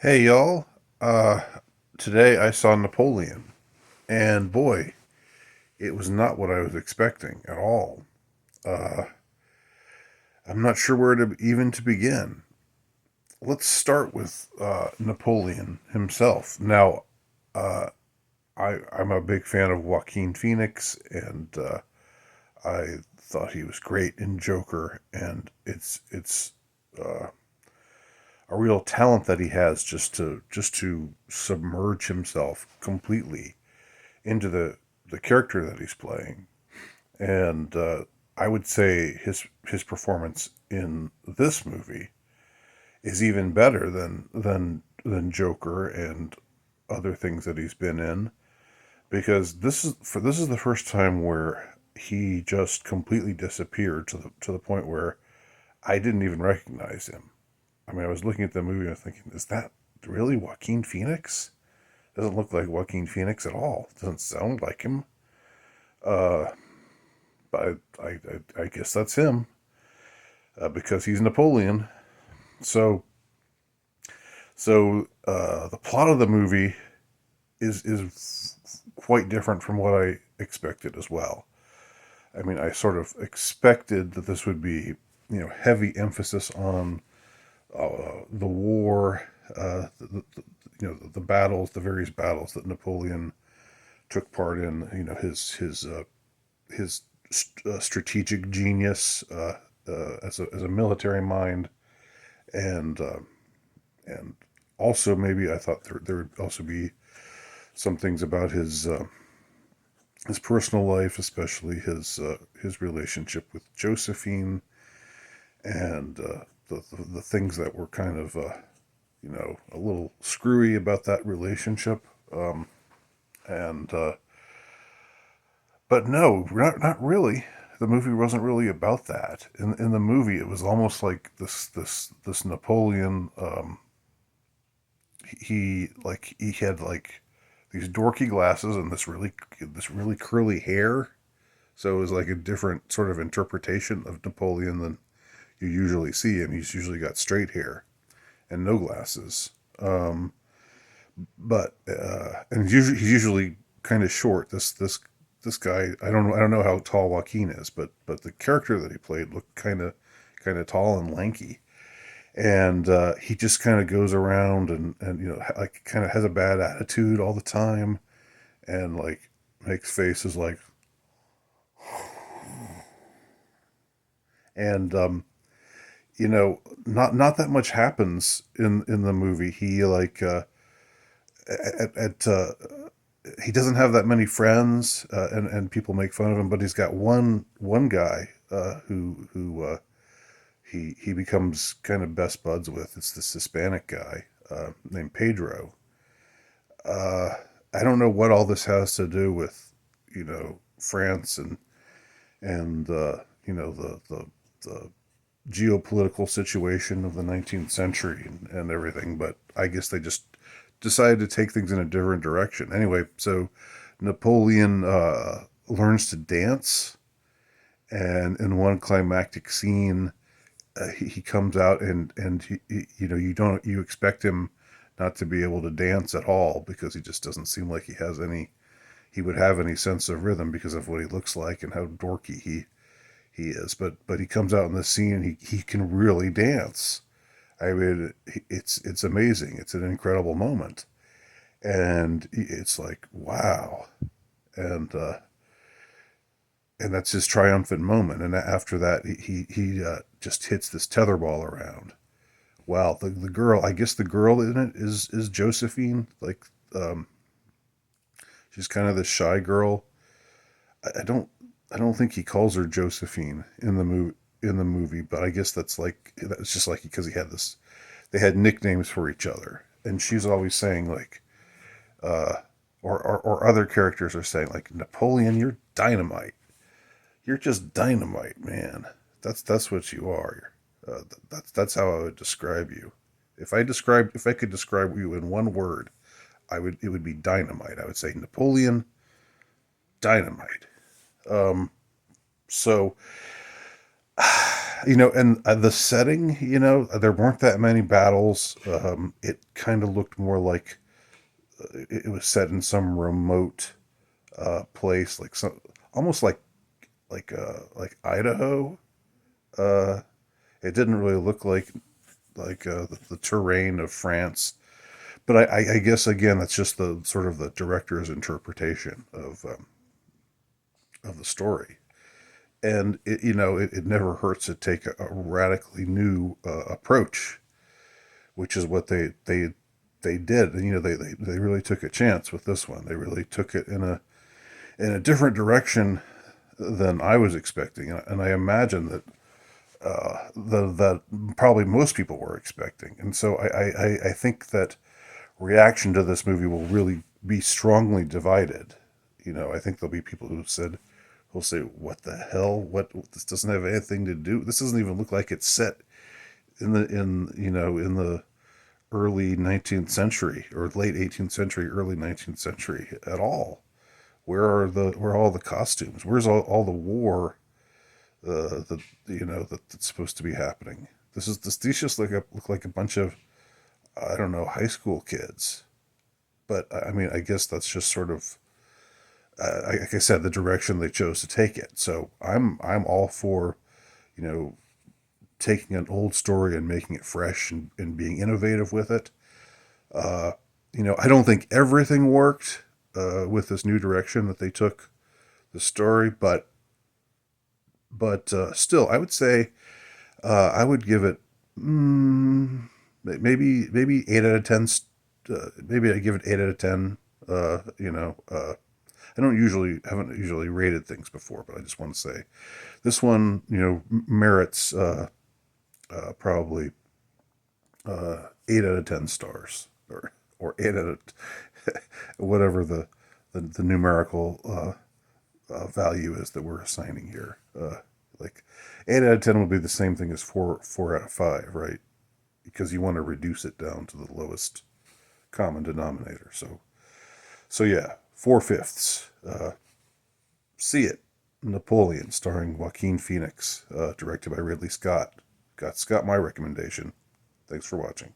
Hey y'all, uh, today I saw Napoleon, and boy, it was not what I was expecting at all. Uh, I'm not sure where to even to begin. Let's start with Napoleon himself. Now, uh, I'm a big fan of Joaquin Phoenix, and I thought he was great in Joker, and it's uh, a real talent that he has just to submerge himself completely into the character that he's playing. And I would say his performance in this movie is even better than Joker and other things that he's been in, because this is the first time where he just completely disappeared to the point where I didn't even recognize him. I mean, I was looking at the movie and I was thinking, is that really Joaquin Phoenix? Doesn't look like Joaquin Phoenix at all. Doesn't sound like him. Uh, but I guess that's him, because he's Napoleon. So the plot of the movie is quite different from what I expected as well. I mean, I sort of expected that this would be, heavy emphasis on the war, the battles, the various battles that Napoleon took part in. His strategic genius, as a military mind, and and also maybe I thought there would also be some things about his personal life, especially his relationship with Josephine, and the things that were kind of a little screwy about that relationship. And But no, not really. The movie wasn't really about that. In the movie, it was almost like this Napoleon. He had like these dorky glasses and this really curly hair. So it was like a different sort of interpretation of Napoleon than you usually see him. He's usually got straight hair and no glasses. But and he's usually kind of short. This guy, I don't know how tall Joaquin is, but the character that he played looked kind of tall and lanky, and he just kind of goes around and like kind of has a bad attitude all the time, and like makes faces like, and not that much happens in the movie. He like at he doesn't have that many friends, and people make fun of him. But he's got one guy who he becomes kind of best buds with. It's this Hispanic guy named Pedro. Uh, I don't know what all this has to do with France and the geopolitical situation of the 19th century and everything, but I guess they just decided to take things in a different direction. Anyway, so Napoleon learns to dance, and in one climactic scene, he comes out and you expect him not to be able to dance at all, because he just doesn't seem like he would have any sense of rhythm because of what he looks like and how dorky he is. But he comes out in this scene and he can really dance. I mean, it's amazing. It's an incredible moment, and it's like, wow. And and that's his triumphant moment. And after that, he just hits this tetherball around. Wow, the girl. I guess the girl in it is Josephine. Like, um, she's kind of this shy girl. I don't think he calls her Josephine in the movie, but I guess that's just like because he had this. They had nicknames for each other, and she's always saying like, uh, or other characters are saying like, Napoleon, you're dynamite. You're just dynamite, man. That's what you are. That's how I would describe you. If I could describe you in one word, it would be dynamite. I would say Napoleon, dynamite. Um, so and the setting, there weren't that many battles. It kind of looked more like it was set in some remote place, like some almost like Idaho. Uh, it didn't really look like the terrain of France. But I guess again, that's just the sort of the director's interpretation of the story. And it never hurts to take a radically new approach, which is what they did. And they really took a chance with this one. They really took it in a different direction than I was expecting, and I imagine that that probably most people were expecting. And so I think that reaction to this movie will really be strongly divided. I think there'll be people who'll say, "What the hell? What? This doesn't have anything to do. This doesn't even look like it's set in the early 19th century or late 18th century, early 19th century at all. Where are all the costumes? Where's all the war that's supposed to be happening? These just look like a bunch of, I don't know, high school kids. But I mean, I guess that's just sort of like I said, the direction they chose to take it. So I'm all for you know taking an old story and making it fresh and being innovative with it. Uh, I don't think everything worked with this new direction that they took the story, but still, I would say I would give it maybe 8 out of 10. Maybe I give it 8 out of 10. I haven't usually rated things before, but I just want to say this one merits probably 8 out of 10 stars, or 8 out of whatever the numerical value is that we're assigning here. Like 8 out of 10 would be the same thing as four out of five, right? Because you want to reduce it down to the lowest common denominator. So yeah, 4/5. See it. Napoleon, starring Joaquin Phoenix, directed by Ridley Scott. Got my recommendation. Thanks for watching.